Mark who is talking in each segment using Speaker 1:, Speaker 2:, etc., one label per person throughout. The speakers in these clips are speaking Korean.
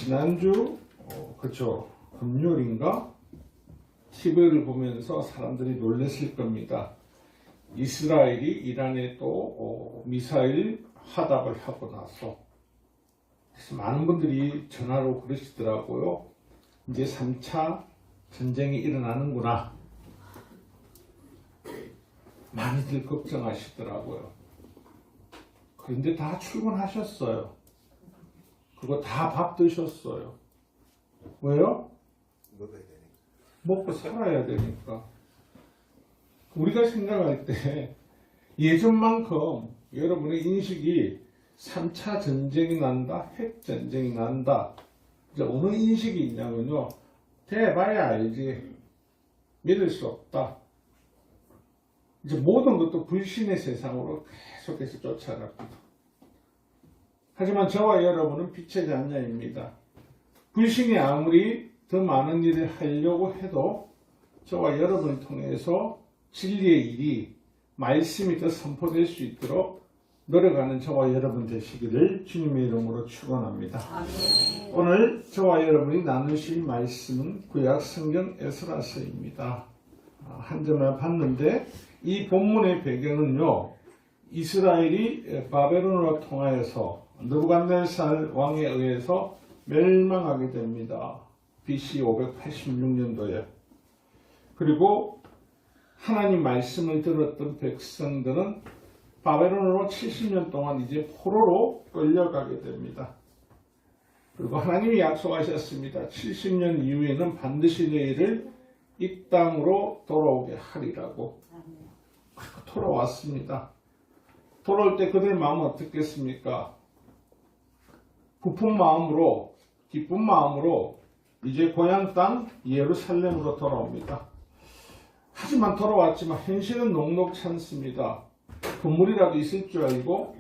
Speaker 1: 지난주 그렇죠, 금요일인가 TV를 보면서 사람들이 놀랐을 겁니다. 이스라엘이 이란에 또 미사일 화답을 하고 나서, 그래서 많은 분들이 전화로 그러시더라고요. 이제 3차 전쟁이 일어나는구나. 많이들 걱정하시더라고요. 그런데 다 출근하셨어요. 그리고 다 밥 드셨어요. 왜요? 먹고 살아야 되니까. 우리가 생각할 때 예전만큼 여러분의 인식이 3차 전쟁이 난다, 핵전쟁이 난다, 이제 어느 인식이 있냐면요, 대봐야 알지, 믿을 수 없다, 이제 모든 것도 불신의 세상으로 계속해서 쫓아갑니다. 하지만 저와 여러분은 빛의 자녀입니다. 불신이 아무리 더 많은 일을 하려고 해도 저와 여러분을 통해서 진리의 일이, 말씀이 더 선포될 수 있도록 노력하는 저와 여러분 되시기를 주님의 이름으로 축원합니다. 오늘 저와 여러분이 나누실 말씀은 구약 성경 에스라서입니다. 한 점을 봤는데, 이 본문의 배경은요, 이스라엘이 바벨론으로 통하여서 느부갓네살 왕에 의해서 멸망하게 됩니다. BC 586년도에. 그리고 하나님 말씀을 들었던 백성들은 바벨론으로 70년 동안 이제 포로로 끌려가게 됩니다. 그리고 하나님이 약속하셨습니다. 70년 이후에는 반드시 너희를 이 땅으로 돌아오게 하리라고. 그리고 돌아왔습니다. 돌아올 때 그들 마음은 어떻겠습니까? 부푼 마음으로, 기쁜 마음으로 이제 고향 땅 예루살렘으로 돌아옵니다. 하지만 돌아왔지만 현실은 녹록치 않습니다. 건물이라도 있을 줄 알고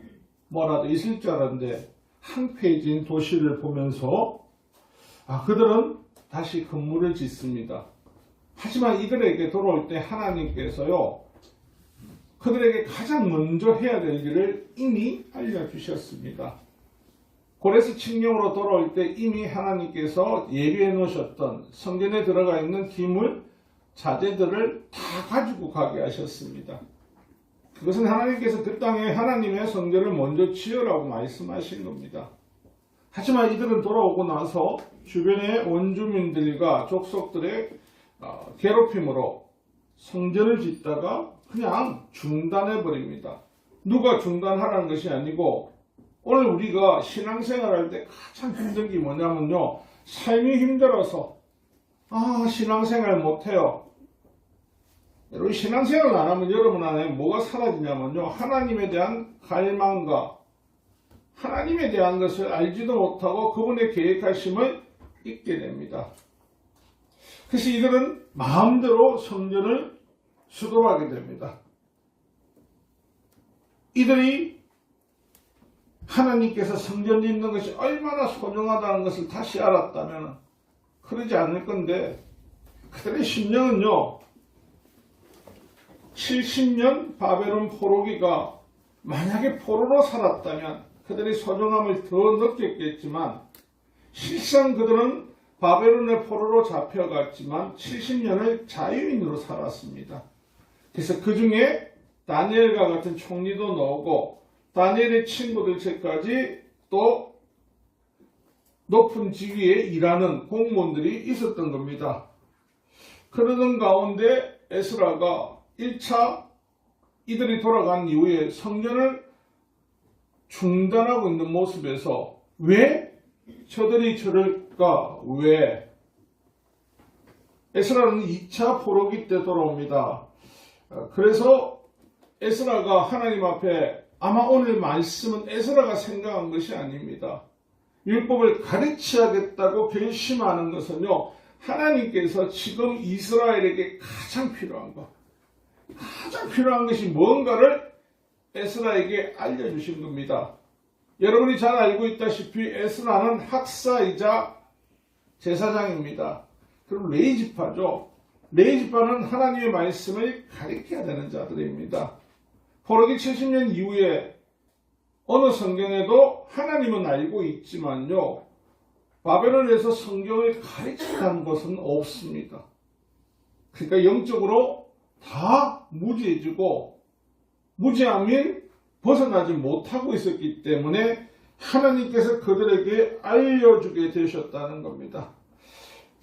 Speaker 1: 뭐라도 있을 줄 알았는데, 한 페이지인 도시를 보면서 그들은 다시 건물을 짓습니다. 하지만 이들에게 돌아올 때 하나님께서요, 그들에게 가장 먼저 해야 될 일을 이미 알려주셨습니다. 고레스 칙령으로 돌아올 때 이미 하나님께서 예비해 놓으셨던 성전에 들어가 있는 기물, 자재들을 다 가지고 가게 하셨습니다. 그것은 하나님께서 그 땅에 하나님의 성전을 먼저 지으라고 말씀하신 겁니다. 하지만 이들은 돌아오고 나서 주변의 원주민들과 족속들의 괴롭힘으로 성전을 짓다가 그냥 중단해버립니다. 누가 중단하라는 것이 아니고, 오늘 우리가 신앙생활할 때 가장 힘든 게 뭐냐면요, 삶이 힘들어서 신앙생활 못해요. 여러분, 신앙생활을 안 하면 여러분 안에 뭐가 사라지냐면요, 하나님에 대한 갈망과 하나님에 대한 것을 알지도 못하고 그분의 계획하심을 잊게 됩니다. 그래서 이들은 마음대로 성전을 수도하게 됩니다. 이들이 하나님께서 성전 짓는 것이 얼마나 소중하다는 것을 다시 알았다면 그러지 않을 건데, 그들의 심령은요, 70년 바벨론 포로기가 만약에 포로로 살았다면 그들의 소중함을 더 느꼈겠지만, 실상 그들은 바벨론의 포로로 잡혀갔지만 70년을 자유인으로 살았습니다. 그래서 그 중에 다니엘과 같은 총리도 나오고, 다니엘의 친구들까지 또 높은 직위에 일하는 공무원들이 있었던 겁니다. 그러던 가운데 에스라가 1차 이들이 돌아간 이후에 성전을 중단하고 있는 모습에서, 왜 저들이 저럴까? 왜? 에스라는 2차 포로기 때 돌아옵니다. 그래서 에스라가 하나님 앞에, 아마 오늘 말씀은 에스라가 생각한 것이 아닙니다. 율법을 가르쳐야겠다고 결심하는 것은요, 하나님께서 지금 이스라엘에게 가장 필요한 것이 뭔가를 에스라에게 알려주신 겁니다. 여러분이 잘 알고 있다시피 에스라는 학사이자 제사장입니다. 그럼 레위지파죠. 레위지파는 하나님의 말씀을 가르쳐야 되는 자들입니다. 포로기 70년 이후에 어느 성경에도 하나님은 알고 있지만요, 바벨론에서 성경을 가르쳤다는 것은 없습니다. 그러니까 영적으로 다 무지해지고 무지함인 벗어나지 못하고 있었기 때문에 하나님께서 그들에게 알려주게 되셨다는 겁니다.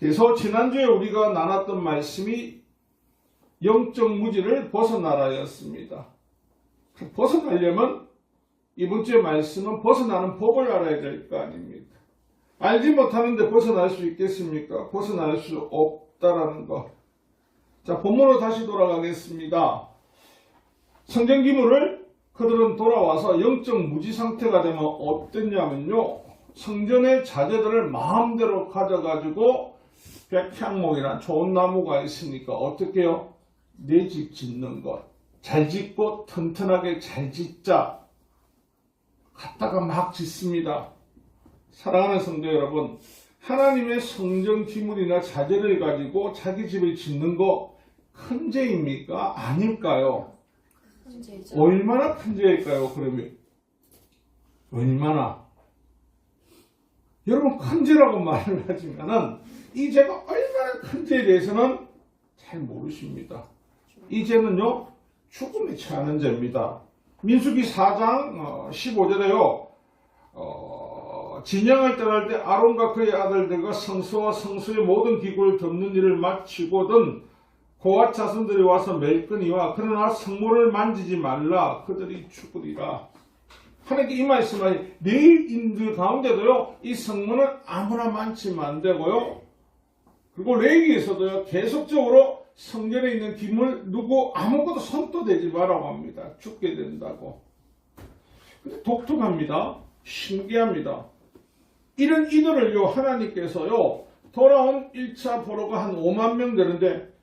Speaker 1: 그래서 지난주에 우리가 나눴던 말씀이 영적 무지를 벗어나라였습니다. 벗어나려면 이번 주의 말씀은 벗어나는 법을 알아야 될 거 아닙니까? 알지 못하는데 벗어날 수 있겠습니까? 벗어날 수 없다라는 것. 자, 본문으로 다시 돌아가겠습니다. 성전 기물을 그들은 돌아와서 영적 무지 상태가 되면 어땠냐면요, 성전의 자재들을 마음대로 가져가지고 백향목이나 좋은 나무가 있으니까 어떻게 해요? 내 집 짓는 것, 잘 짓고 튼튼하게 잘 짓자 갖다가 막 짓습니다. 사랑하는 성도 여러분, 하나님의 성전 기물이나 자재를 가지고 자기 집을 짓는 거 큰 죄입니까? 아닐까요?
Speaker 2: 큰 죄죠.
Speaker 1: 얼마나 큰 죄일까요? 그러면 얼마나? 여러분, 큰 죄라고 말을 하지만은 이 죄가 얼마나 큰 죄에 대해서는 잘 모르십니다. 이 죄는요, 죽음에 처하는 죄입니다. 민수기 4장 15절에요. 진영을 떠날 때 아론과 그의 아들들과 성소와 성소의 모든 기구를 덮는 일을 마치거든 고앗 자손들이 와서 멜거니와 그러나 성물을 만지지 말라, 그들이 죽으리라. 하나님께 이 말씀을 레위인들 가운데도요, 이 성물은 아무나 만지면 안 되고요, 그리고 레위에서도요, 계속적으로 성전에 있는 기물 누구 아무것도 손도 대지 말라고 합니다. 죽게 된다고. 근데 독특합니다. 신기합니다. 이런 이들을요, 하나님께서요, 돌아온 1차 포로가 한 5만 명 되는데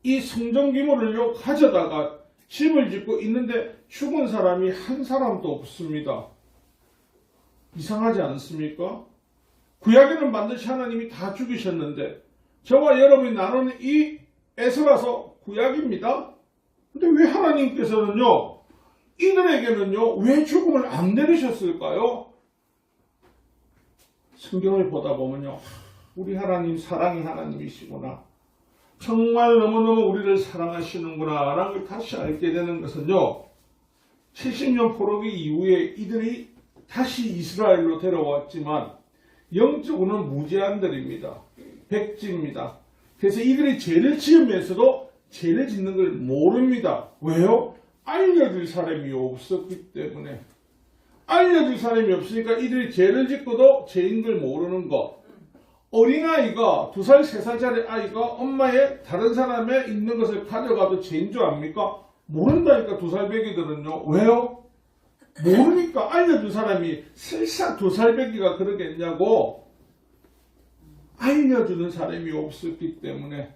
Speaker 1: 이 성전 기물을요, 가져다가 집을 짓고 있는데 죽은 사람이 한 사람도 없습니다. 이상하지 않습니까? 구약에는 반드시 하나님이 다 죽이셨는데 저와 여러분이 나누는 이 에스라서 구약입니다. 근데 왜 하나님께서는요, 이들에게는요, 왜 죽음을 안 내리셨을까요? 성경을 보다 보면요, 우리 하나님 사랑의 하나님이시구나, 정말 너무너무 우리를 사랑하시는구나 라는 걸 다시 알게 되는 것은요, 70년 포로기 이후에 이들이 다시 이스라엘로 데려왔지만 영적으로는 무제한들입니다. 백지입니다. 그래서 이들이 죄를 지으면서도 죄를 짓는 걸 모릅니다. 왜요? 알려줄 사람이 없었기 때문에. 알려줄 사람이 없으니까 이들이 죄를 짓고도 죄인 걸 모르는 것. 어린아이가 2살, 3살짜리 아이가 엄마의 다른 사람의 있는 것을 가져가도 죄인 줄 압니까? 모른다니까, 2살 배기들은요. 왜요? 모르니까. 알려준 사람이 설사 2살 배기가 그러겠냐고. 알려주는 사람이 없었기 때문에.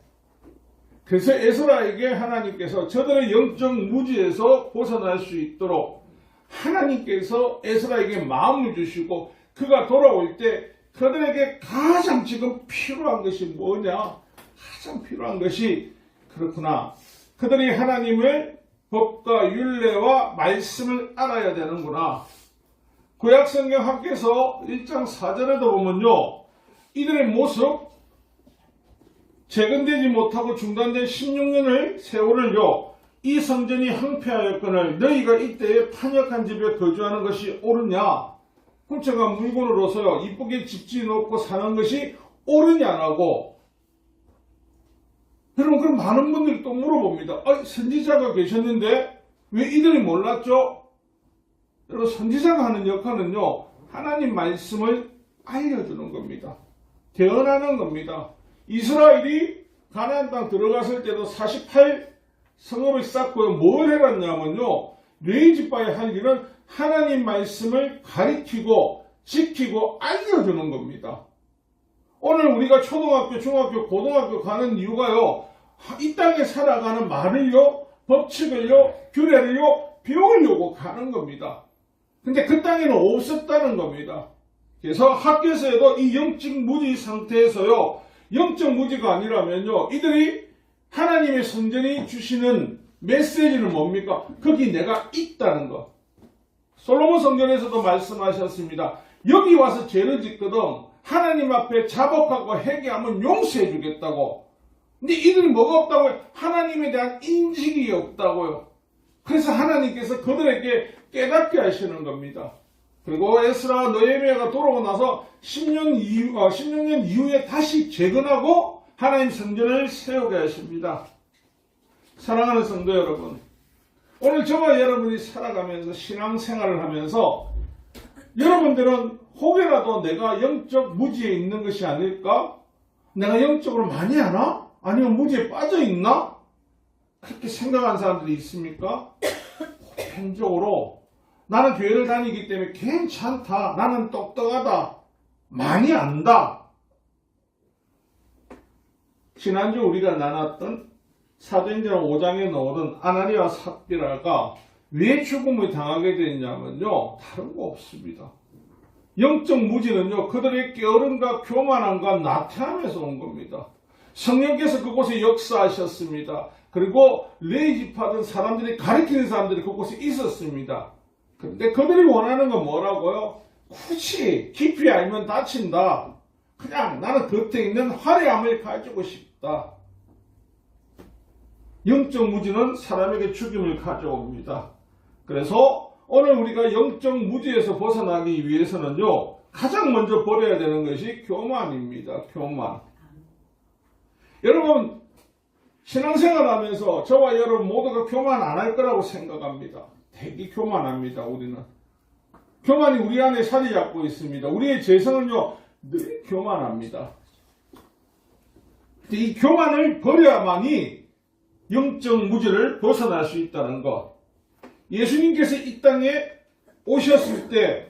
Speaker 1: 그래서 에스라에게 하나님께서 저들의 영적 무지에서 벗어날 수 있도록 하나님께서 에스라에게 마음을 주시고 그가 돌아올 때 그들에게 가장 지금 필요한 것이 뭐냐? 가장 필요한 것이, 그렇구나, 그들이 하나님의 법과 율례와 말씀을 알아야 되는구나. 구약성경 학교에서 1장 4절에도 보면요, 이들의 모습, 재건되지 못하고 중단된 16년의 세월을요, 이 성전이 황폐하였거늘 너희가 이때에 판역한 집에 거주하는 것이 옳으냐? 훔쳐간 물건으로서요, 이쁘게 집지 놓고 사는 것이 옳으냐라고. 여러분, 그럼 많은 분들이 또 물어봅니다. 선지자가 계셨는데 왜 이들이 몰랐죠? 여러분, 선지자가 하는 역할은요, 하나님 말씀을 알려주는 겁니다. 대언하는 겁니다. 이스라엘이 가나안 땅 들어갔을 때도 48 성읍을 쌓고요, 뭘 해놨냐면요, 레위지파의 할 일은 하나님 말씀을 가리키고 지키고 알려주는 겁니다. 오늘 우리가 초등학교, 중학교, 고등학교 가는 이유가요, 이 땅에 살아가는 말을요, 법칙을요, 규례를요, 배우려고 가는 겁니다. 근데 그 땅에는 없었다는 겁니다. 그래서 학교에서도 이 영적 무지 상태에서요, 영적 무지가 아니라면요, 이들이 하나님의 성전이 주시는 메시지는 뭡니까? 거기 내가 있다는 것. 솔로몬 성전에서도 말씀하셨습니다. 여기 와서 죄를 짓거든 하나님 앞에 자복하고 회개하면 용서해 주겠다고. 근데 이들이 뭐가 없다고요? 하나님에 대한 인식이 없다고요. 그래서 하나님께서 그들에게 깨닫게 하시는 겁니다. 그리고 에스라 느헤미야가 돌아오고 나서 16년 이후에 다시 재건하고 하나님 성전을 세우게 하십니다. 사랑하는 성도 여러분, 오늘 저와 여러분이 살아가면서 신앙생활을 하면서 여러분들은 혹여라도 내가 영적 무지에 있는 것이 아닐까? 내가 영적으로 많이 하나? 아니면 무지에 빠져 있나? 그렇게 생각하는 사람들이 있습니까? 보편적으로 나는 교회를 다니기 때문에 괜찮다. 나는 똑똑하다. 많이 안다. 지난주 우리가 나눴던 사도행전 5장에 나오던 아나니와 삽비라가 왜 죽음을 당하게 됐냐면요. 다른 거 없습니다. 영적 무지는요. 그들의 게으름과 교만함과 나태함에서 온 겁니다. 성령께서 그곳에 역사하셨습니다. 그리고 레이지파던 사람들이 가리키는 사람들이 그곳에 있었습니다. 그런데 그들이 원하는 건 뭐라고요? 굳이 깊이 알면 다친다. 그냥 나는 겉에 있는 화려함을 가지고 싶다. 영적 무지는 사람에게 죽임을 가져옵니다. 그래서 오늘 우리가 영적 무지에서 벗어나기 위해서는요. 가장 먼저 버려야 되는 것이 교만입니다. 교만. 여러분 신앙생활 하면서 저와 여러분 모두가 교만 안 할 거라고 생각합니다. 되게 교만합니다. 우리는. 교만이 우리 안에 자리 잡고 있습니다. 우리의 재성은요. 늘 교만합니다. 이 교만을 버려야만이 영적 무지를 벗어날 수 있다는 것. 예수님께서 이 땅에 오셨을 때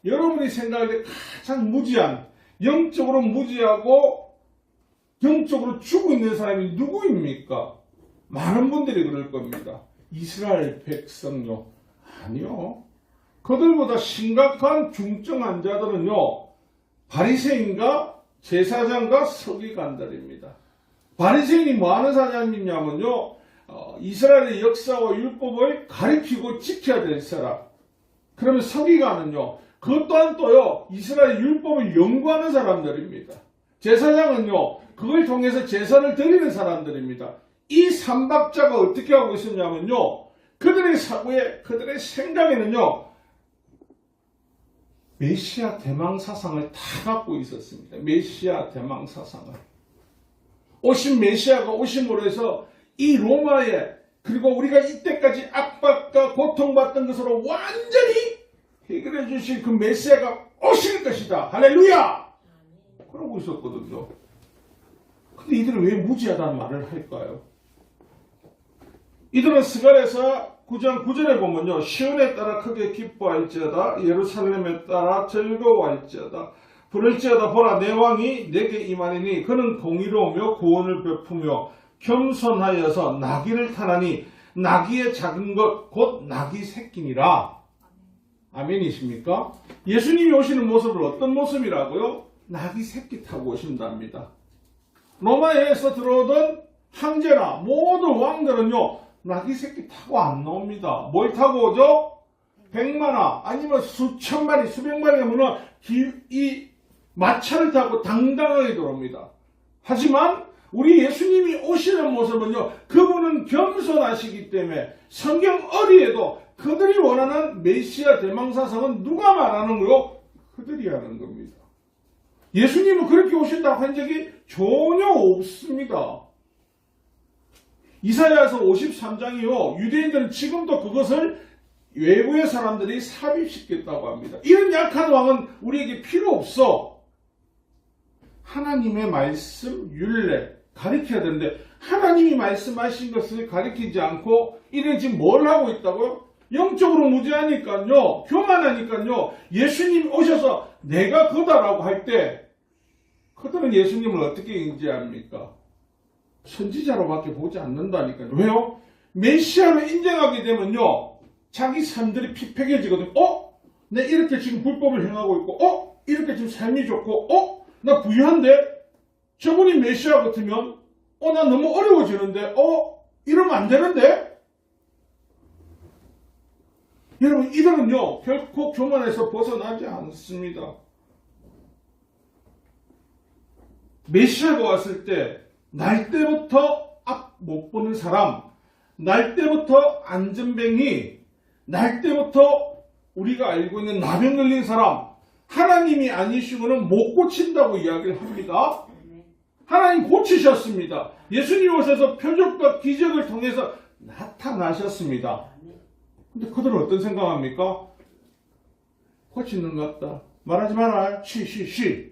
Speaker 1: 여러분이 생각할 때 가장 무지한, 영적으로 무지하고 영적으로 죽고 있는 사람이 누구입니까? 많은 분들이 그럴 겁니다. 이스라엘 백성요. 아니요. 그들보다 심각한 중증 환자들은요. 바리새인과 제사장과 서기관들입니다. 바리새인이 뭐하는 사람이냐면요. 이스라엘의 역사와 율법을 가리키고 지켜야 될 사람. 그러면 서기관은요. 그것 또한 또요. 이스라엘 율법을 연구하는 사람들입니다. 제사장은요. 그걸 통해서 제사를 드리는 사람들입니다. 이 삼박자가 어떻게 하고 있었냐면요. 그들의 사고에, 그들의 생각에는요. 메시아 대망 사상을 다 갖고 있었습니다. 메시아 대망 사상을. 오신 메시아가 오심으로 해서 이 로마에 그리고 우리가 이때까지 압박과 고통받던 것으로 완전히 해결해 주실 그 메시아가 오실 것이다. 할렐루야! 그러고 있었거든요. 근데 이들은 왜 무지하다는 말을 할까요? 이들은 스가랴서 9장 9절에 보면요. 시온에 따라 크게 기뻐할지어다. 예루살렘에 따라 즐거워할지어다. 부를지어다. 보라 내 왕이 내게 임하리니 그는 공의로우며 구원을 베푸며 겸손하여서 나귀를 타나니 나귀의 작은 것 곧 나귀 새끼니라. 아멘이십니까? 예수님이 오시는 모습을 어떤 모습이라고요? 나귀 새끼 타고 오신답니다. 로마에서 들어오던 황제나 모든 왕들은요. 나귀 새끼 타고 안 나옵니다. 뭘 타고 오죠? 100마나 아니면 수천 마리 수백 마리가 무너 이 마차를 타고 당당하게 들어옵니다. 하지만 우리 예수님이 오시는 모습은요. 그분은 겸손하시기 때문에 성경 어디에도 그들이 원하는 메시아 대망사상은 누가 말하는 거요? 그들이 하는 겁니다. 예수님은 그렇게 오신다고 한 적이 전혀 없습니다. 이사야서 53장이요. 유대인들은 지금도 그것을 외부의 사람들이 삽입시켰다고 합니다. 이런 약한 왕은 우리에게 필요 없어. 하나님의 말씀, 율례 가르쳐야 되는데 하나님이 말씀하신 것을 가르치지 않고 이런 지금 뭘 하고 있다고요? 영적으로 무지하니까요. 교만하니까요. 예수님 오셔서 내가 그다라고 할 때 그들은 예수님을 어떻게 인지합니까? 선지자로밖에 보지 않는다니까요. 왜요? 메시아를 인정하게 되면요. 자기 삶들이 피폐해지거든요. 내 이렇게 지금 불법을 행하고 있고 이렇게 지금 삶이 좋고 나 부유한데 저분이 메시아 같으면 나 너무 어려워지는데 이러면 안 되는데 여러분 이들은요 결코 교만에서 벗어나지 않습니다. 메시아가 왔을 때 날 때부터 앞 못 보는 사람, 날 때부터 안전뱅이, 날 때부터 우리가 알고 있는 나병 걸린 사람, 하나님이 아니시고는 못 고친다고 이야기를 합니다. 하나님 고치셨습니다. 예수님 오셔서 표적과 기적을 통해서 나타나셨습니다. 근데 그들은 어떤 생각합니까? 고치는 것 같다. 말하지 마라. 쉬.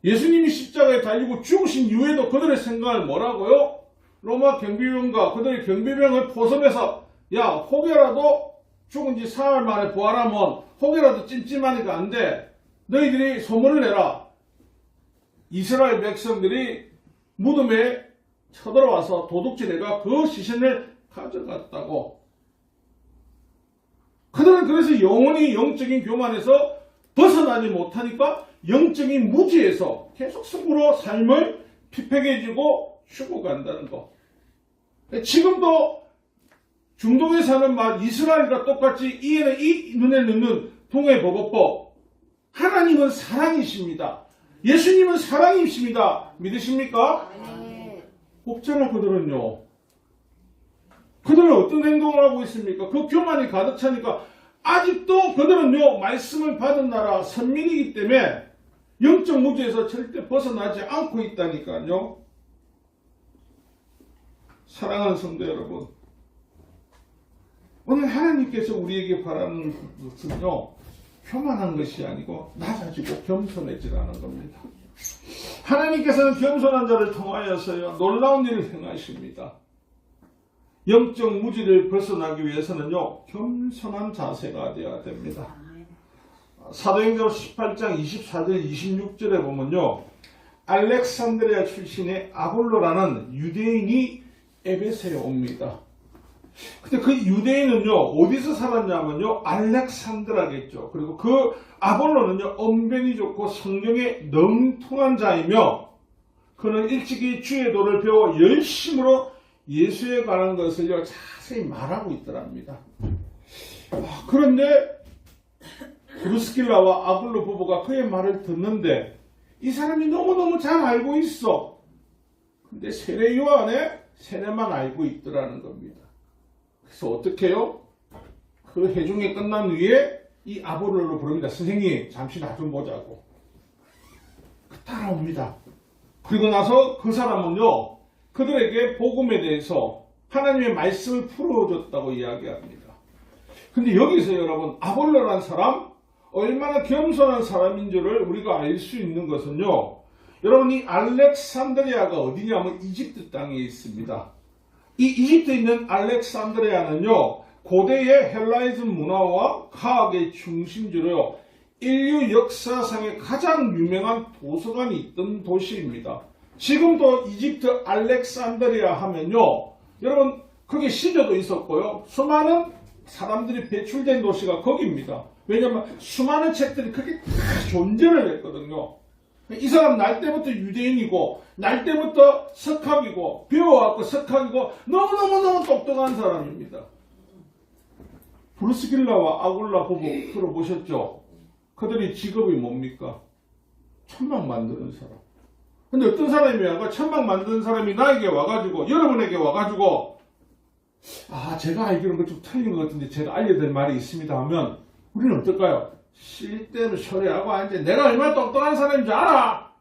Speaker 1: 예수님이 십자가에 달리고 죽으신 이후에도 그들의 생각을 뭐라고요? 로마 경비병과 그들의 경비병을 포섭해서 야, 혹여라도 죽은 지 사흘 만에 부활하면 혹여라도 찜찜하니까 안 돼. 너희들이 소문을 내라. 이스라엘 백성들이 무덤에 쳐들어와서 도둑질해가 그 시신을 가져갔다고. 그들은 그래서 영원히 영적인 교만에서 벗어나지 못하니까 영적인 무지에서 계속 승부로 삶을 피폐해지고 죽어간다는 거. 지금도 중동에 사는 이스라엘과 똑같이 이에는 이 눈에 넣는 동해보고법. 하나님은 사랑이십니다. 예수님은 사랑이십니다. 믿으십니까? 없잖아 그들은요. 그들은 어떤 행동을 하고 있습니까? 그 교만이 가득 차니까 아직도 그들은요 말씀을 받은 나라 선민이기 때문에 영적 무지에서 절대 벗어나지 않고 있다니까요. 사랑하는 성도 여러분, 오늘 하나님께서 우리에게 바라는 것은요 교만한 것이 아니고 낮아지고 겸손해지라는 겁니다. 하나님께서는 겸손한 자를 통하여서요 놀라운 일을 행하십니다. 영적 무지를 벗어나기 위해서는요 겸손한 자세가 되어야 됩니다. 사도행전 18장 24절 26절에 보면요 알렉산드리아 출신의 아볼로라는 유대인이 에베소에 옵니다. 근데 그 유대인은요 어디서 살았냐면요 알렉산드라겠죠. 그리고 그 아볼로는요 언변이 좋고 성경에 능통한 자이며 그는 일찍이 주의 도를 배워 열심으로 예수에 관한 것을요 자세히 말하고 있더랍니다. 그런데 브루스길라와 아볼로 부부가 그의 말을 듣는데 이 사람이 너무너무 잘 알고 있어. 근데 세례 요한의 세례만 알고 있더라는 겁니다. 그래서 어떻게 해요? 그 회중이 끝난 후에 이 아볼로를 부릅니다. 선생님 잠시 나 좀 보자고. 따라옵니다. 그리고 나서 그 사람은요 그들에게 복음에 대해서 하나님의 말씀을 풀어줬다고 이야기합니다. 근데 여기서 여러분 아볼로란 사람 얼마나 겸손한 사람인 줄을 우리가 알 수 있는 것은요 여러분 이 알렉산드리아가 어디냐면 이집트 땅에 있습니다. 이 이집트에 있는 알렉산드리아는요 고대의 헬라이즘 문화와 과학의 중심지로요 인류 역사상에 가장 유명한 도서관이 있던 도시입니다. 지금도 이집트 알렉산드리아 하면요 여러분 거기 시조도 있었고요 수많은 사람들이 배출된 도시가 거기입니다. 왜냐하면 수많은 책들이 그렇게 다 존재를 했거든요. 이 사람 날 때부터 유대인이고 날 때부터 석학이고 배워갖고 석학이고 너무너무 똑똑한 사람입니다. 브루스길라와 아굴라 부부 들어보셨죠? 그들이 직업이 뭡니까? 천막 만드는 사람. 근데 어떤 사람이야? 천막 만드는 사람이 나에게 와가지고 여러분에게 와가지고 제가 알기로는 좀 틀린 것 같은데 제가 알려드릴 말이 있습니다 하면 우리는 어떨까요? 실대로 처리하고 앉아. 내가 얼마나 똑똑한 사람인 줄 알아?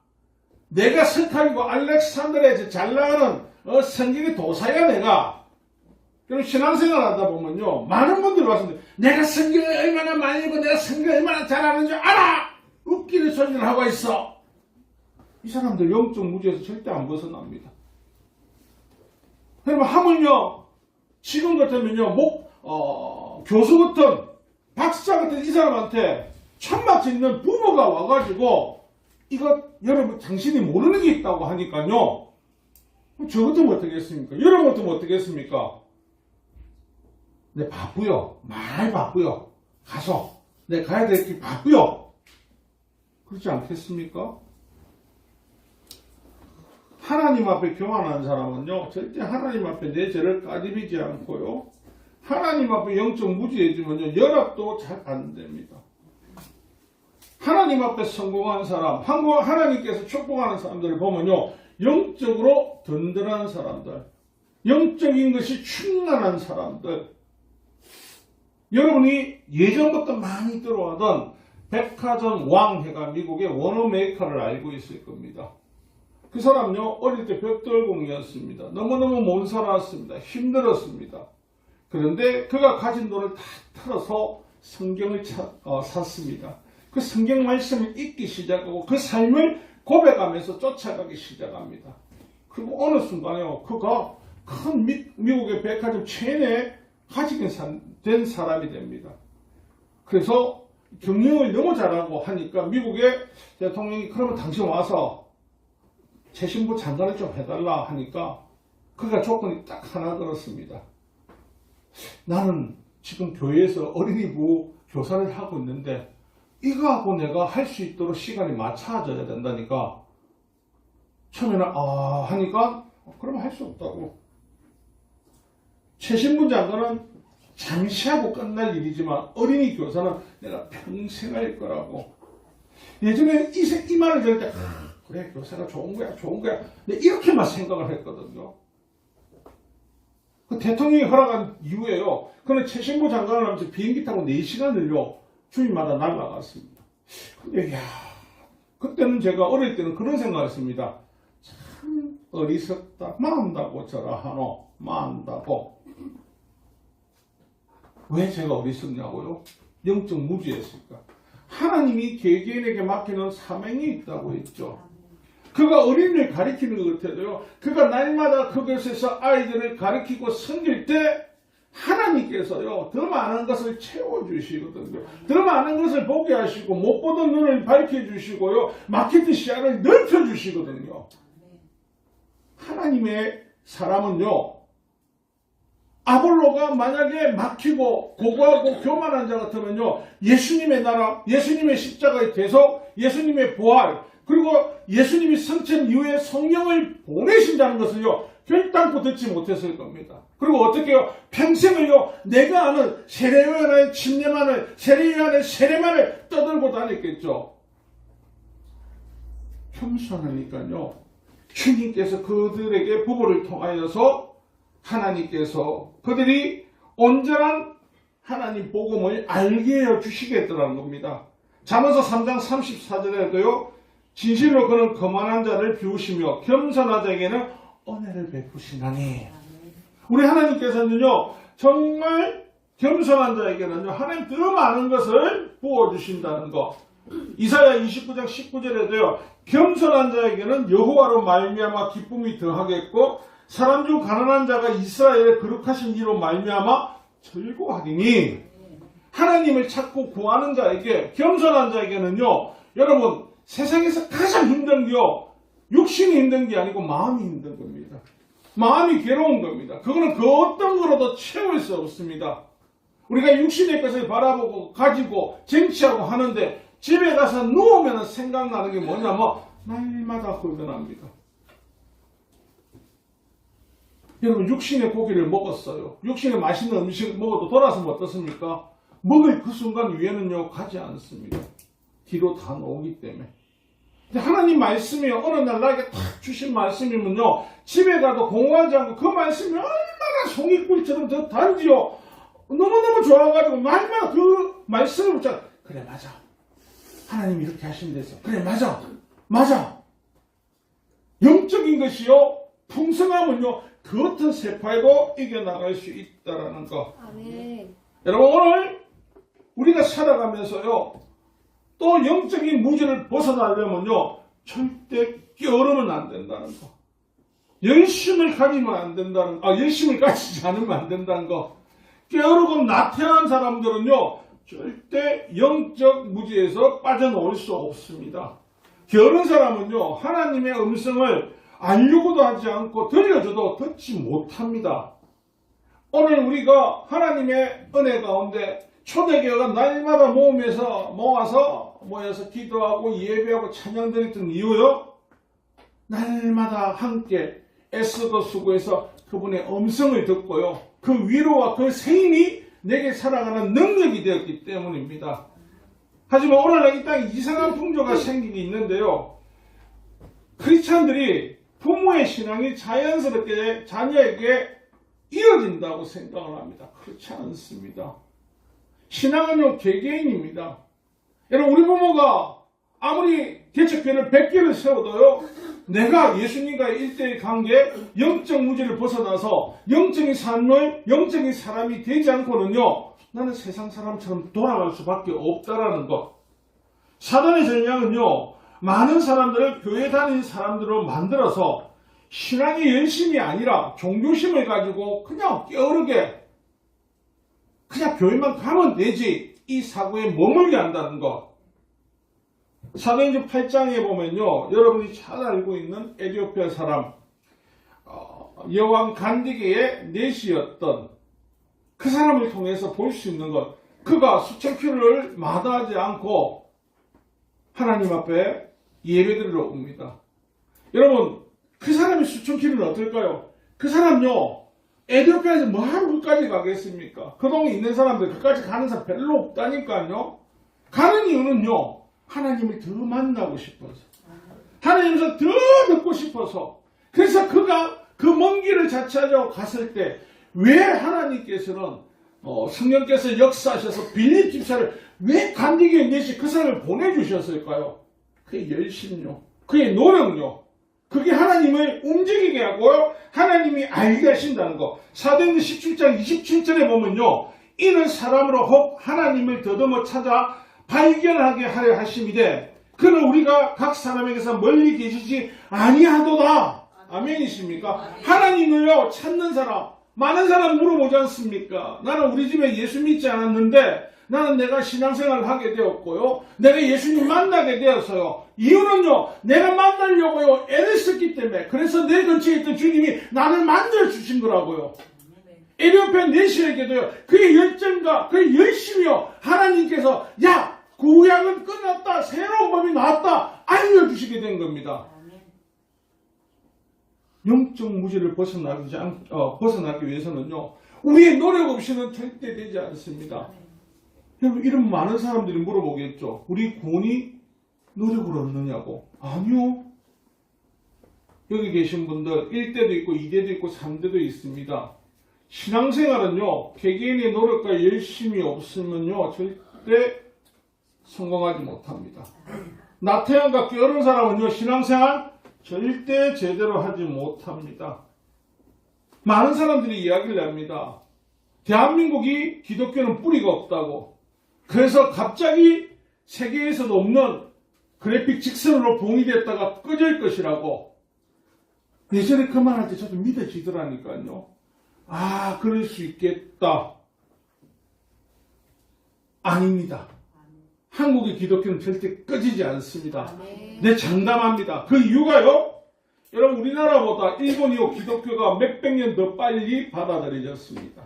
Speaker 1: 내가 석학이고 알렉산드리아에서 잘 나가는 성경의 도사야 내가. 그럼 신앙생활 하다 보면요 많은 분들이 왔습니다. 내가 성경을 얼마나 많이 읽고 내가 성경을 얼마나 잘 아는 줄 알아? 웃기는 소리를 하고 있어. 이 사람들 영적 무지에서 절대 안 벗어납니다. 그러면 하물며 지금 같으면요 교수 같은 박사 같은 이 사람한테 천막 짓는 부모가 와가지고 이거 여러분 당신이 모르는 게 있다고 하니까요 저 같으면 어떻게 했습니까? 여러분 같으면 어떻게 했습니까? 네 바쁘요. 많이 바쁘요. 가서 네 가야 될 게 바쁘요. 그렇지 않겠습니까? 하나님 앞에 교만한 사람은요 절대 하나님 앞에 내 죄를 까지비지 않고요 하나님 앞에 영적 무지해지면요 연합도 잘 안 됩니다. 하나님 앞에 성공한 사람, 하나님께서 축복하는 사람들을 보면요, 영적으로 든든한 사람들, 영적인 것이 충만한 사람들, 여러분이 예전부터 많이 들어와던 백화점 왕회가 미국의 워너메이커를 알고 있을 겁니다. 그 사람요, 어릴 때 벽돌공이었습니다. 너무너무 못 살아왔습니다. 힘들었습니다. 그런데 그가 가진 돈을 다 털어서 성경을 샀습니다. 그 성경 말씀을 읽기 시작하고 그 삶을 고백하면서 쫓아가기 시작합니다. 그리고 어느 순간에요, 그가 큰 미국의 백화점 체인에 가지게 된 사람이 됩니다. 그래서 경영을 너무 잘하고 하니까 미국의 대통령이 그러면 당신 와서 재신부 장관을 좀 해달라 하니까 그가 조건이 딱 하나 걸었습니다. 나는 지금 교회에서 어린이부 교사를 하고 있는데 이거하고 내가 할 수 있도록 시간이 맞춰져야 된다니까. 처음에는 하니까 그러면 할 수 없다고. 최신부 장관은 잠시하고 끝날 일이지만 어린이 교사는 내가 평생 할 거라고. 예전에 이 말을 들을 때 그래, 교사가 좋은 거야. 근데 이렇게만 생각을 했거든요. 그 대통령이 허락한 이후에요, 그는 최신부 장관을 하면서 비행기 타고 4시간을요 주일마다 날아갔습니다. 근데 그때는 제가 어릴 때는 그런 생각을 했습니다. 참 어리석다. 마음다고 저라 하노. 마음다고. 왜 제가 어리석냐고요? 영적 무지했을까? 하나님이 개개인에게 맡기는 사명이 있다고 했죠. 그가 어린이를 가르치는 것 같아도요, 그가 날마다 그곳에서 아이들을 가르치고 섬길 때 하나님께서요 더 많은 것을 채워주시거든요. 더 많은 것을 보게 하시고 못 보던 눈을 밝혀주시고요, 막히던 시야를 넓혀주시거든요. 하나님의 사람은요, 아볼로가 만약에 막히고 고고하고 교만한 자 같으면요, 예수님의 나라, 예수님의 십자가의 대속, 예수님의 부활, 그리고 예수님이 성천 이후에 성령을 보내신다는 것을요 결단코 듣지 못했을 겁니다. 그리고 어떻게 해요? 평생을요 내가 아는 세례요한의 침례만을, 세례요한의 세례만을 떠들고 다녔겠죠. 겸손하니까요, 주님께서 그들에게 부부를 통하여서 하나님께서 그들이 온전한 하나님 복음을 알게 해 주시겠다는 겁니다. 잠언서 3장 34절에도요, 진실로 그는 거만한 자를 비우시며 겸손한 자에게는 은혜를 베푸시나니. 우리 하나님께서는요 정말 겸손한 자에게는요 하나님 더 많은 것을 부어주신다는 것. 이사야 29장 19절에도요 겸손한 자에게는 여호와로 말미암아 기쁨이 더하겠고 사람 중 가난한 자가 이스라엘의 거룩하신 이로 말미암아 즐거워하리니. 하나님을 찾고 구하는 자에게, 겸손한 자에게는요, 여러분 세상에서 가장 힘든 게요 육신이 힘든 게 아니고 마음이 힘든 겁니다. 마음이 괴로운 겁니다. 그거는 그 어떤 거로도 채울 수 없습니다. 우리가 육신의 것을 바라보고 가지고 쟁취하고 하는데 집에 가서 누우면 생각나는 게 뭐냐면 날마다 홀변합니다. 여러분 육신의 고기를 먹었어요. 육신의 맛있는 음식을 먹어도 돌아서면 어떻습니까? 먹을 그 순간 위에는요 가지 않습니다. 뒤로 다 놓기 때문에. 근데 하나님 말씀이 어느 날 나에게 탁 주신 말씀이면요 집에 가도 공부하지 않고 그 말씀이 얼마나 송이꿀처럼 더 단지요 너무너무 좋아가지고 날마다 그 말씀을 붙잡아. 그래 맞아, 하나님이 이렇게 하신대서. 그래 맞아. 영적인 것이요 풍성하면요 그 어떤 세파에도 이겨나갈 수 있다라는 거.
Speaker 2: 아멘.
Speaker 1: 여러분 오늘 우리가 살아가면서요 또 영적인 무지를 벗어나려면요 절대 게으르면 안 된다는 거. 열심을 가지면 안 된다는 거. 열심을 가지지 않으면 안 된다는 거. 게으르고 나태한 사람들은요 절대 영적 무지에서 빠져나올 수 없습니다. 게으른 사람은요 하나님의 음성을 알려고도 하지 않고 들려줘도 듣지 못합니다. 오늘 우리가 하나님의 은혜 가운데 초대교회가 날마다 모여서 기도하고 예배하고 찬양 드렸던 이유요, 날마다 함께 애쓰고 수고해서 그분의 음성을 듣고요 그 위로와 그 세임이 내게 살아가는 능력이 되었기 때문입니다. 하지만 오늘날 이 땅에 이상한 풍조가 생기고 있는데요. 크리스찬들이 부모의 신앙이 자연스럽게 자녀에게 이어진다고 생각을 합니다. 그렇지 않습니다. 신앙은요, 개개인입니다. 여러분, 우리 부모가 아무리 개척교회를 100개를 세워도요, 내가 예수님과의 일대의 관계, 영적 무지를 벗어나서 영적인 삶을, 영적인 사람이 되지 않고는요, 나는 세상 사람처럼 돌아갈 수밖에 없다라는 것. 사단의 전략은요, 많은 사람들을 교회 다니는 사람들로 만들어서 신앙의 열심이 아니라 종교심을 가지고 그냥 게으르게 그냥 교회만 가면 되지, 이 사고에 머물게 한다는 것. 사도행전 8장에 보면요, 여러분이 잘 알고 있는 에티오피아 사람 여왕 간디게의 내시였던 그 사람을 통해서 볼 수 있는 것, 그가 수천 킬로를 마다하지 않고 하나님 앞에 예배드리러 옵니다. 여러분, 그 사람이 수천 킬로는 어떨까요? 그 사람요, 에티오피아에서 뭐하러 그까지 가겠습니까? 그 동에 있는 사람들 그까지 가는 사람 별로 없다니까요. 가는 이유는요, 하나님을 더 만나고 싶어서, 하나님에서 더 듣고 싶어서. 그래서 그가 그 먼 길을 자처하려고 갔을 때 왜 하나님께서는 성령께서 역사하셔서 빌립 집사를 왜 간디게 내시 그 사람을 보내주셨을까요? 그의 열심요, 그의 노력요, 그게 하나님을 움직이게 하고요, 하나님이 알게 하신다는 것. 사도행전 17장 27절에 보면요, 이는 사람으로 혹 하나님을 더듬어 찾아 발견하게 하려 하심이되 그는 우리가 각 사람에게서 멀리 계시지 아니하도다. 아멘이십니까? 하나님을요 찾는 사람, 많은 사람 물어보지 않습니까? 나는 우리 집에 예수 믿지 않았는데 나는 내가 신앙생활을 하게 되었고요, 내가 예수님 만나게 되었어요. 이유는요, 내가 만나려고요 애를 썼기 때문에. 그래서 내 근처에 있던 주님이 나를 만들어주신 거라고요. 에티오피아 내시에게도요, 그의 열정과 그의 열심이요, 하나님께서 야, 구약은 끝났다, 새로운 법이 나왔다 알려주시게 된 겁니다. 영적 무지를 벗어나기 위해서는요, 우리의 노력 없이는 절대 되지 않습니다. 여러분, 이런 많은 사람들이 물어보겠죠. 우리 구원이 노력을 얻느냐고. 아니요. 여기 계신 분들 1대도 있고 2대도 있고 3대도 있습니다. 신앙생활은요, 개개인의 노력과 열심이 없으면요, 절대 성공하지 못합니다. 나태함과 게으른 사람은요, 신앙생활 절대 제대로 하지 못합니다. 많은 사람들이 이야기를 합니다. 대한민국이 기독교는 뿌리가 없다고. 그래서 갑자기 세계에서도 없는 그래픽 직선으로 봉이됐다가 꺼질 것이라고. 예전에 그 말 할 때 저도 믿어지더라니까요. 아, 그럴 수 있겠다. 아닙니다. 한국의 기독교는 절대 꺼지지 않습니다. 네, 장담합니다. 그 이유가요, 여러분, 우리나라보다 일본이요, 기독교가 몇백 년 더 빨리 받아들여졌습니다.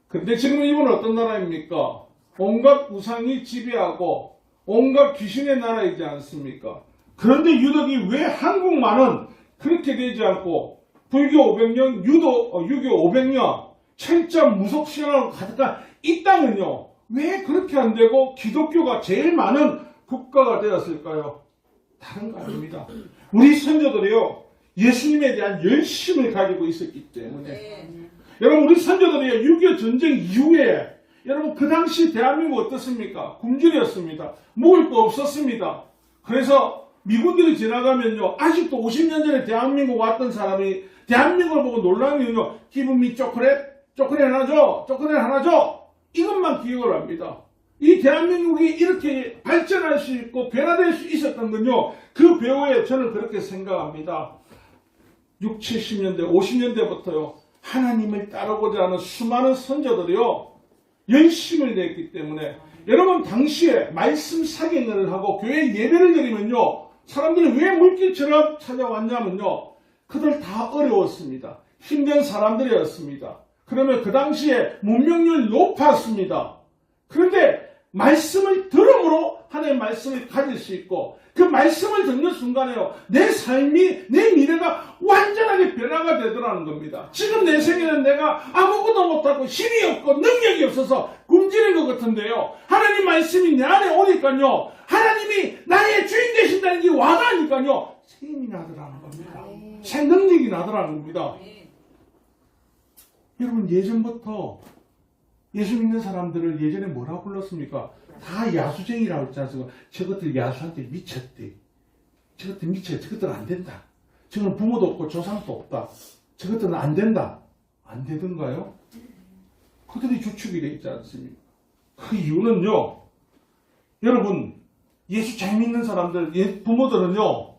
Speaker 1: 그런데 지금 일본은 어떤 나라입니까? 온갖 우상이 지배하고 온갖 귀신의 나라이지 않습니까? 그런데 유독이 왜 한국만은 그렇게 되지 않고 불교 500년, 유교 500년, 철저 무속신앙으로 가득한 이 땅은요, 왜 그렇게 안 되고 기독교가 제일 많은 국가가 되었을까요? 다른 거 아닙니다. 우리 선조들이요, 예수님에 대한 열심을 가지고 있었기 때문에. 여러분, 우리 선조들이요, 6.25 전쟁 이후에, 여러분, 그 당시 대한민국 어떻습니까? 굶주렸습니다. 먹을 거 없었습니다. 그래서 미군들이 지나가면요, 아직도 50년 전에 대한민국 왔던 사람이 대한민국을 보고 놀라는 이유는요, 기분미 초콜릿 하나 줘, 초콜릿 하나 줘, 이것만 기억을 합니다. 이 대한민국이 이렇게 발전할 수 있고 변화될 수 있었던 건요, 그 배후에 저는 그렇게 생각합니다. 60, 70년대, 50년대부터요, 하나님을 따르고자 하는 수많은 선조들이요, 열심을 냈기 때문에. 여러분, 당시에 말씀 사경을 하고 교회 예배를 드리면요, 사람들이 왜 물길처럼 찾아왔냐면요, 그들 다 어려웠습니다. 힘든 사람들이었습니다. 그러면 그 당시에 문명률이 높았습니다. 그런데 말씀을 들음으로 하나님의 말씀을 가질 수 있고, 그 말씀을 듣는 순간에요, 내 삶이, 내 미래가 완전하게 변화가 되더라는 겁니다. 지금 내 생에는 내가 아무것도 못하고 힘이 없고 능력이 없어서
Speaker 2: 문제인 것 같은데요. 하나님 말씀이 내 안에 오니까요. 하나님이 나의 주인 되신다는 게 와닿으니까요. 힘이 나더라는 겁니다. 새 능력이 나더라는 겁니다. 여러분 예전부터 예수 믿는 사람들을 예전에 뭐라고 불렀습니까? 다 야수쟁이라고 했지 않습니까? 저것들 야수한테 미쳤대. 저것들 미쳐. 저것들은 안 된다. 저건 부모도 없고 조상도 없다. 저것들은 안 된다. 안 되던가요? 그들이 주축이 되어 있지 않습니까? 그 이유는요. 여러분 예수 잘 믿는 사람들 부모들은요.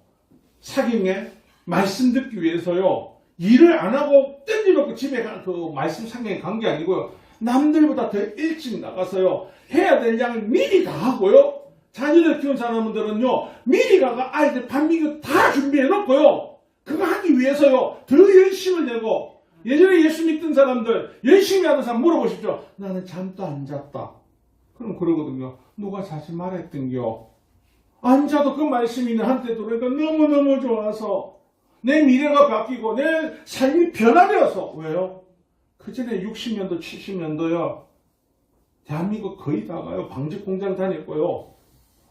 Speaker 2: 사경에 말씀 듣기 위해서요. 일을 안 하고 던져놓고 집에 그 말씀 상경에 간 게 아니고요. 남들보다 더 일찍 나가서요. 해야 될 양을 미리 다 하고요. 자녀를 키운 사람들은요. 미리 가가 아이들 반미교 다 준비해놓고요. 그거 하기 위해서요. 더 열심을 내고 예전에 예수 믿던 사람들 열심히 하던 사람 물어보십시오. 나는 잠도 안 잤다. 그럼 그러거든요. 누가 자지 말했던겨. 안 자도 그 말씀이 나한테 들어오니까 너무너무 좋아서 내 미래가 바뀌고 내 삶이 변화되어서. 왜요? 그 전에 60년도 70년도요. 대한민국 거의 다가요. 방직공장 다녔고요.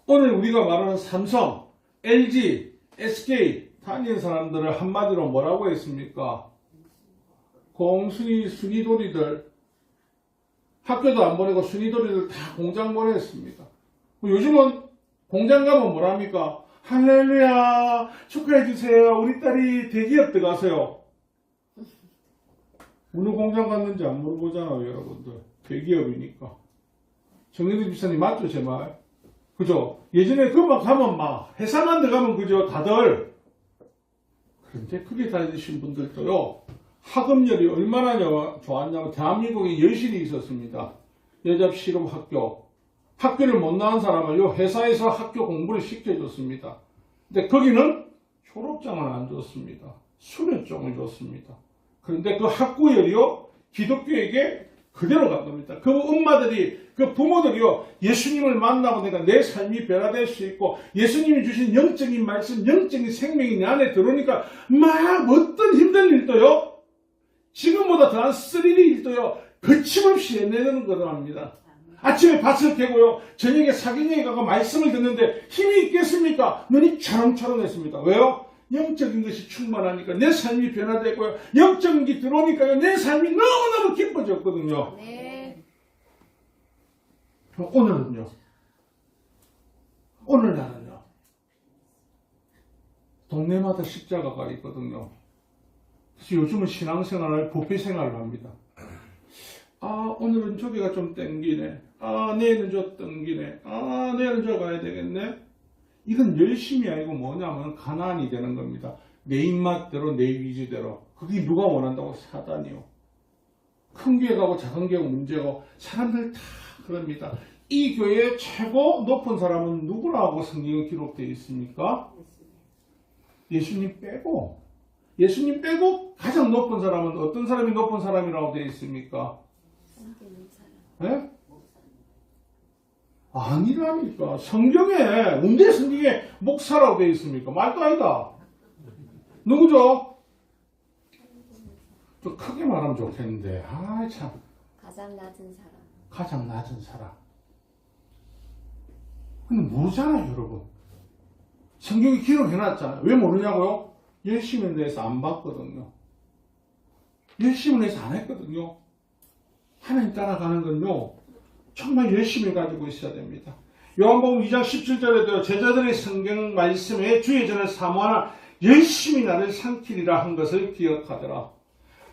Speaker 2: 오늘 우리가 말하는 삼성, LG, SK 다니는 사람들을 한마디로 뭐라고 했습니까? 공순이 순이돌이들 학교도 안 보내고 순이돌이들 다 공장 보냈습니다. 요즘은 공장 가면 뭐랍니까? 할렐루야 축하해주세요. 우리 딸이 대기업 들어가세요. 어느 공장 갔는지 안 물어보잖아요. 여러분들 대기업이니까. 정혜대 집사님 맞죠 제 말? 그죠? 예전에 그만 가면 막 회사만 들어가면 그죠 다들. 그런데 그게 다니신 분들도요. 학업열이 얼마나 좋았냐면 대한민국에 여신이 있었습니다. 여자 실험학교. 학교를 못 나온 사람을요. 회사에서 학교 공부를 시켜줬습니다. 근데 거기는 졸업장을 안 줬습니다. 수료증을 줬습니다. 그런데 그 학구열이요. 기독교에게 그대로 간 겁니다. 그 엄마들이 그 부모들이요. 예수님을 만나고 내가 내 삶이 변화될 수 있고 예수님이 주신 영적인 말씀 영적인 생명이 내 안에 들어오니까 막 어떤 힘든 일도요. 지금보다 더한 스릴 일도요. 거침없이 해내는 거랍니다. 아침에 밭을 캐고요. 저녁에 사경에 가고 말씀을 듣는데 힘이 있겠습니까? 눈이 차렁차렁했습니다. 왜요? 영적인 것이 충만하니까 내 삶이 변화되고요. 영적인 게 들어오니까요. 내 삶이 너무너무 기뻐졌거든요.
Speaker 3: 네.
Speaker 2: 오늘은요. 오늘날은요. 동네마다 십자가가 있거든요. 그래서 요즘은 신앙생활을 부패생활을 합니다. 아 오늘은 저기가 좀 땡기네. 아 내일은 저 땡기네. 아 내일은 저 가야 되겠네. 이건 열심이 아니고 뭐냐면 가난이 되는 겁니다. 내 입맛대로 내 위주대로. 그게 누가 원한다고? 사단이요. 큰 교회 가고 작은 교회 문제고 사람들 다 그럽니다. 이 교회의 최고 높은 사람은 누구라고 성경에 기록되어 있습니까? 예수님 빼고. 예수님 빼고 가장 높은 사람은 어떤 사람이 높은 사람이라고 되어 있습니까? 네? 아니라니까. 성경에 언제 성경에 목사라고 되어 있습니까? 말도 아니다. 누구죠? 좀 크게 말하면 좋겠는데. 아 참.
Speaker 3: 가장 낮은 사람.
Speaker 2: 가장 낮은 사람. 근데 모르잖아요, 여러분. 성경이 기록해놨잖아요. 왜 모르냐고요? 열심히 해서 안 봤거든요. 열심히 해서 안 했거든요. 하나님 따라가는 건요. 정말 열심히 가지고 있어야 됩니다. 요한복음 2장 17절에도 제자들의 성경 말씀에 주의 전을 사모하나 열심히 나를 삼키리라 한 것을 기억하더라.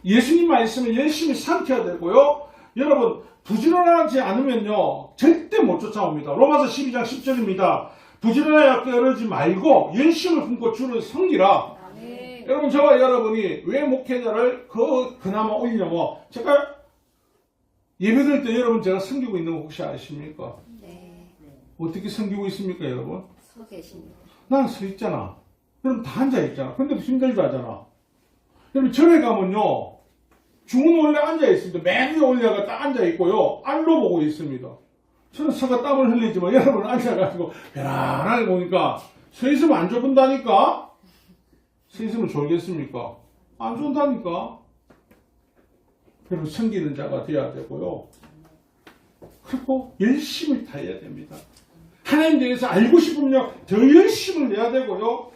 Speaker 2: 예수님 말씀을 열심히 삼켜야 되고요. 여러분 부지런하지 않으면요. 절대 못 쫓아옵니다. 로마서 12장 10절입니다. 부지런하여 게으르지 말고 열심을 품고 주를 섬기라.
Speaker 3: 네.
Speaker 2: 여러분 저와 여러분이 왜 목회자를 그나마 올리냐면 제가 예배드릴 때 여러분 제가 섬기고 있는 거 혹시 아십니까?
Speaker 3: 네.
Speaker 2: 어떻게 섬기고 있습니까 여러분?
Speaker 3: 서 계십니다.
Speaker 2: 난 서 있잖아. 여러분 다 앉아 있잖아. 근데도 힘들다 하잖아. 여러분 절에 가면요. 중은 원래 앉아 있습니다. 맨 위에 올려가 딱 앉아 있고요. 알로 보고 있습니다. 저는 서가 땀을 흘리지만 여러분 앉아가지고 편안하게 보니까 서 있으면 안 좋은다니까? 서 있으면 졸겠습니까? 안 좋은다니까? 여러분 섬기는 자가 되어야 되고요. 그리고 열심히 다해야 됩니다. 하나님 대해서 알고 싶으면 더 열심을 내야 되고요.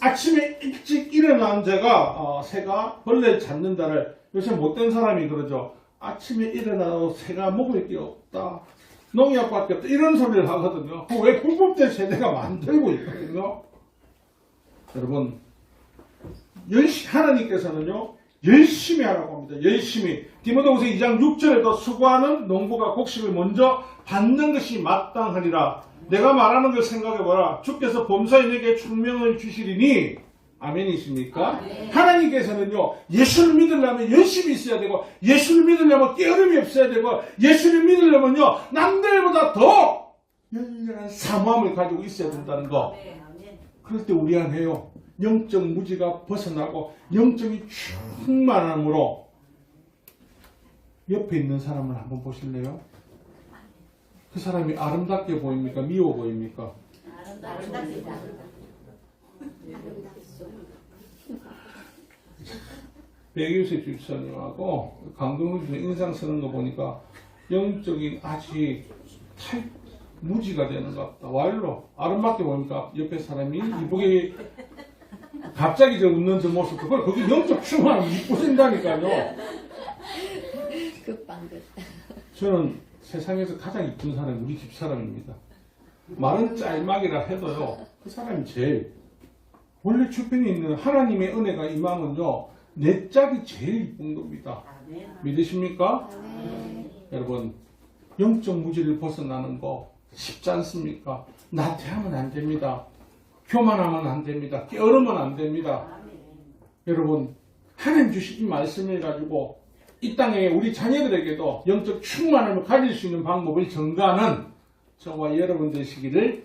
Speaker 2: 아침에 일찍 일어난 자가 새가 벌레를 잡는다를 요새 못된 사람이 그러죠. 아침에 일어나도 새가 먹을 게 없다. 농약밖에 없다. 이런 소리를 하거든요. 왜 불법된 세대가 만들고 있거든요. 여러분, 하나님께서는요, 열심히 하라고 합니다. 열심히. 디모데후서 2장 6절에도 수고하는 농부가 곡식을 먼저 받는 것이 마땅하리라. 내가 말하는 걸 생각해보라. 주께서 범사에 내게 충명을 주시리니 아멘이십니까?
Speaker 3: 네.
Speaker 2: 하나님께서는요, 예수를 믿으려면 열심히 있어야 되고, 예수를 믿으려면 게으름이 없어야 되고, 예수를 믿으려면요, 남들보다 더 열렬한 사모함을 가지고 있어야 된다는 거. 그럴 때 우리 안에요, 영적 무지가 벗어나고 영적인 충만함으로 옆에 있는 사람을 한번 보실래요? 그 사람이 아름답게 보입니까? 미워 보입니까?
Speaker 3: 아름답습니다.
Speaker 2: 백유세 집사님하고 강동훈 집사님 인상 쓰는 거 보니까 영적인 아직 무지가 되는 것 같다. 와일로 아름답게 보니까 옆에 사람이 이쁘게 갑자기 저 웃는 저 모습, 그걸 거기 영적 충만하면 이쁘신다니까요.
Speaker 3: 급방긋.
Speaker 2: 저는 세상에서 가장 이쁜 사람이 우리 집 사람입니다. 말은 짤막이라 해도요, 그 사람이 제일, 원래 주변에 있는 하나님의 은혜가 임하면요, 내 짝이 제일 이쁜 겁니다. 믿으십니까?
Speaker 3: 네.
Speaker 2: 여러분, 영적 무지를 벗어나는 거 쉽지 않습니까? 나태하면 안 됩니다. 교만하면 안 됩니다. 게으르면 안 됩니다. 여러분, 하나님 주신 이 말씀을 가지고 이 땅에 우리 자녀들에게도 영적 충만함을 가질 수 있는 방법을 전가하는 저와 여러분 되시기를